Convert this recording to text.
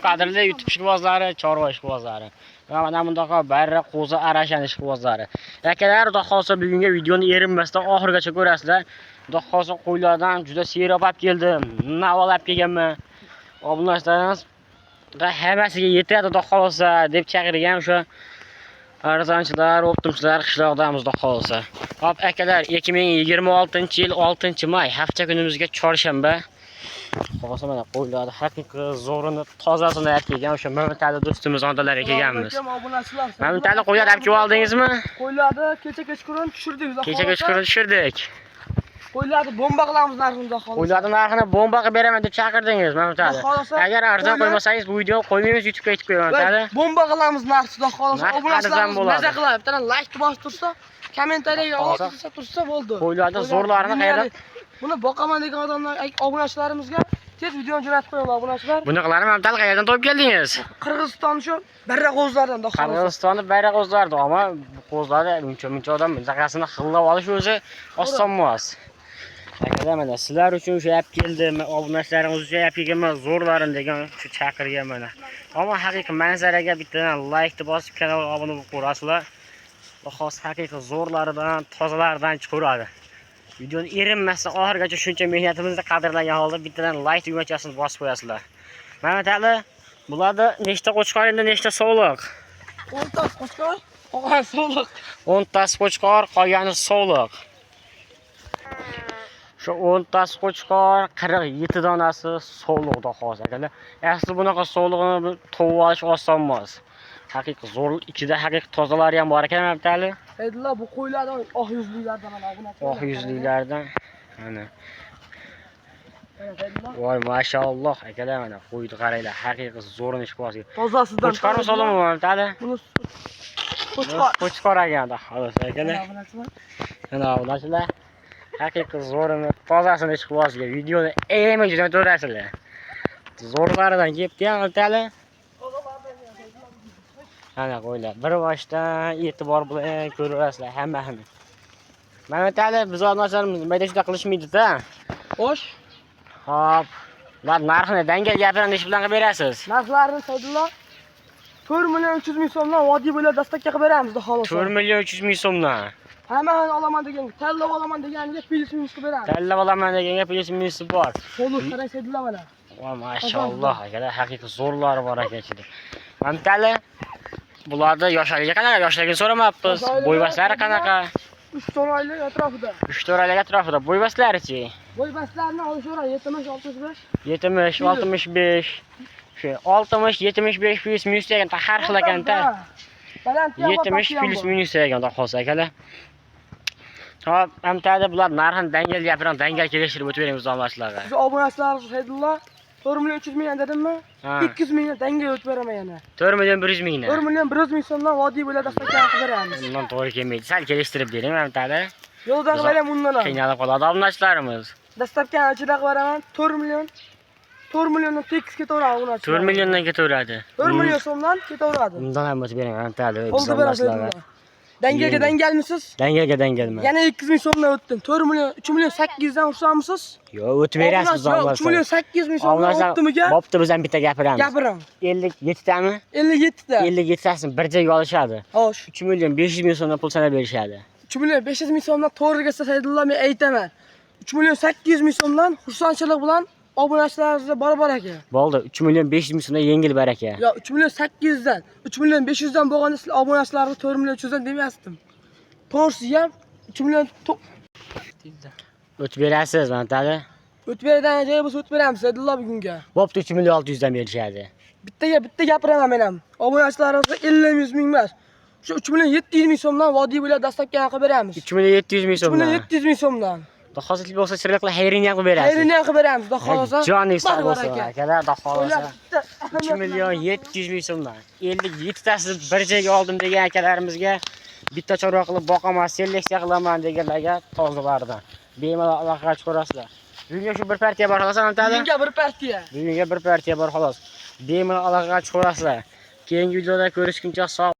qadrli YouTube ishqibozlari, chorva ishqibozlari. Va mana bundaqa barra qo'zi arashan ishqibozlari. Akalar, xudo xolsa bugungi videoni erinmasdan oxirigacha ko'rasizlar. Xudo xolsa qo'ylardan juda serob olib keldim. Navolab kelganman. Obunachilarimiz hammasiga yetadi xudo xolsa deb chaqirgan o'sha arzonchilar, optimchilar qishloqdamiz xudo xolsa. Hop akalar, 2026-yil 6-may hafta kunimizga chorshanba. Xo'sa mana qo'ylarni haqiqiy zo'rini tozasini olib kelgan o'sha Mamtali do'stimiz ondalariga kelganmiz. Mamtali qo'ylarni olib kelib oldingizmi? Qo'ylarni kecha kechqurun tushirdik. Kecha kechqurun tushirdik. Qo'ylarni bomba qilamiz narxini xolos. Qo'ylarni narxini bomba qilib beraman deb chaqirdingiz Mamtali. Agar arzon qo'ymasangiz bu videoni qo'ymaymiz, YouTube'ga aytib qo'yaman Mamtali. Bomba qilamiz narxida xolos. Obunachilarimiz maza qilib, bitta like bosib tursa, kommentariyaga yozsa tursa bo'ldi. Qo'ylarni zo'rlarini qayerdan? Buni boqaman degan odamlar obunachilarimizga tez videoni jo'natib qo'ying obunachilar. Bunaqalarni Mamtali qayerdan topib keldingiz? Qirg'iziston shu barra qo'zlardan xolos. Qirg'izistonda bayroq qo'zlardi, ammo bu qo'zlarni muncha odam bunaqasini xillab olish o'zi oson emas. Akalar, mana sizlar uchun o'sha olib keldim, obunachilaringiz uchun olib kelganman, zo'rlarin degan shu chaqirgan mana. Ammo haqiqiy manzaraga bittadan like deb bosib kanalga obuna bo'lib qo'yasizlar. Xos haqiqiy zo'rlaridan, tozalaridan chiqaradi. Videoni erinmasdan oxirigacha shuncha mehnatimizni qadrlagan holda bittadan like tugmachasini bosib qo'yasizlar. Mamtali, bularda nechta qo'chqor endi nechta so'liq? 10 ta qo'chqor, qolgani so'liq. 10 tasi qo'chqor, qolgani so'liq. Shu 10 tasi qo'chqor, 47 donasi so'liqda hozir akalar. Asli bunaqa so'liqni tovib olish oson emas. Haqiqiy zo'r, ichida haqiqiy tozalari ham bor ekan Mamtali. Aytdilar, bu qo'ylardan oq yuzlilardan mana obunachilar. Oq yuzlilardan. Mana. Voy, mashalloh akalar, mana qo'yni qaranglar, haqiqiy zo'rini ish bosgan. Tozasidan. Qo'chqormi so'liqmi Mamtali? Buni qo'chqor. Qo'chqor ekanda, xolos akalar. Mana obunachilar. Haqiqiy zo'rini, tozasini ish bosgan. Videoni eng juda ko'rasizlar. Zo'rlaridan kelibdi ham Mamtali. Ana qo'ylar, bir boshdan e'tibor bilan ko'rasizlar hammasini. Mamtali, biz obunachilarimiz mayda shunday qilishmaydi-da. Xo'sh. Hop. Ular narxini dangal gapirini ish bilan qilib berasiz. Narxlarini saydilar. 4 million 300 ming so'mdan vodiy bo'ylab dastakka qilib beramiz xolos. 4 million 300 ming so'mdan. Hammani olaman degan, tanlab olaman deganiga plyus minus qilib beramiz. Tanlab olaman deganga plyus minus bor. Xolos qaraysilar mana. Voy, mashalloh, akalar, haqiqiy zo'rlari bor ekan ichida. Mamtali, bularda yoshlarga qanaqa? Yoshlarga so'ramabmiz. Bo'ybaslari qanaqa? 3-4 oylik atrofida. 3-4 oylik atrofida. Bo'ybaslari-chi? Bo'ybaslarni olishaveradi 70-65. 70-65. Shu 60-75 plyus minus degan har xil ekanda. 70 plyus minus degan xolos akalar. Hop, Mamtali, bular narxini dangal gapiran, dangal kelishtirib o'tib beramiz obunachilarga. Biz obunachilarimiz Saydullo 4 million 300 ming dedimmi? 200 mingni dangal o'tib beraman yana. 4 million 100 mingni. 4 million 100 ming so'mdan vodiy bo'ylab dastakka qilib beramiz. Bundan to'g'ri kelmaydi. Sal kelishtirib bering Mamtali. Yo'ldan qilib undan ol. Qiynalib qoladi obunachilarimiz. Dastakka ichida qilib beraman 4 milliondan tekis ketaveradi obunachilar. 4 milliondan ketaveradi. 4 million so'mdan ketaveradi. Undan ham o'tib bering Mamtali. Oldi berasizlar. Dangalga dangalmisiz? Dangalga dangalman. Yana 200 ming so'mdan o'tdim. 4 million 3 million 800 dan ursamisiz? Yo'q, o'tib berasiz biz obunachilar. 3 million 800 ming so'mdan o'tdimiga? Bo'pti, biz ham bitta gapiramiz. Gapiring. 57 tami? 57 ta. 57 tasini bir joyga olishadi. Xo'sh. 3 million 500 ming so'mdan pul sanab berishadi. 3 million 500 ming so'mdan to'g'riga Saydullo men aytaman. 3 million 800 ming so'mdan xursandchilik bilan obunachilarimizga bor ekan. Bo'ldi, 3 million 500 ming so'mdan yengil bar ekan. Yo'q, 3 million 800 dan, 3 million 500 dan bo'lganda siz obunachilarga 4 million 300 dan demasdim. To'g'risi ham 3 million o'tib berasiz Mamtali. o'tib beradigan joyi bo'lsa o'tib beramiz Saydullo bugunga. Bo'pti, 3 million 600 dan berishadi. Bitta gapiraman men ham. Obunachilarimizga 50 ming emas. Shu 3 million 700 ming so'mdan vodiy bo'ylab dastakka qilib beramiz. 3 million 700 ming 3 so'mdan. million 700 ming so'mdan. Xudo xohlasa bo'lsa chiroqli xayrini ham qilib berasiz. Xayrini ham qilib beramiz, xudo xohlasa. Joningiz sog' bo'lsin akalar, xudo xohlasa. 3 million 700 ming so'mdan. 57 tasini bir joyga oldim degan akalarimizga bitta chorva qilib boqaman, seleksiya qilaman deganlarga tozalardan. Bemalol aloqa chiqarasizlar. Bugunga shu bir partiya bor xolos Mamtali. Bugunga bir partiya. Bugunga bir partiya bor xolos. Bemalol aloqa chiqarasizlar. Keyingi videoda ko'rishguncha sog'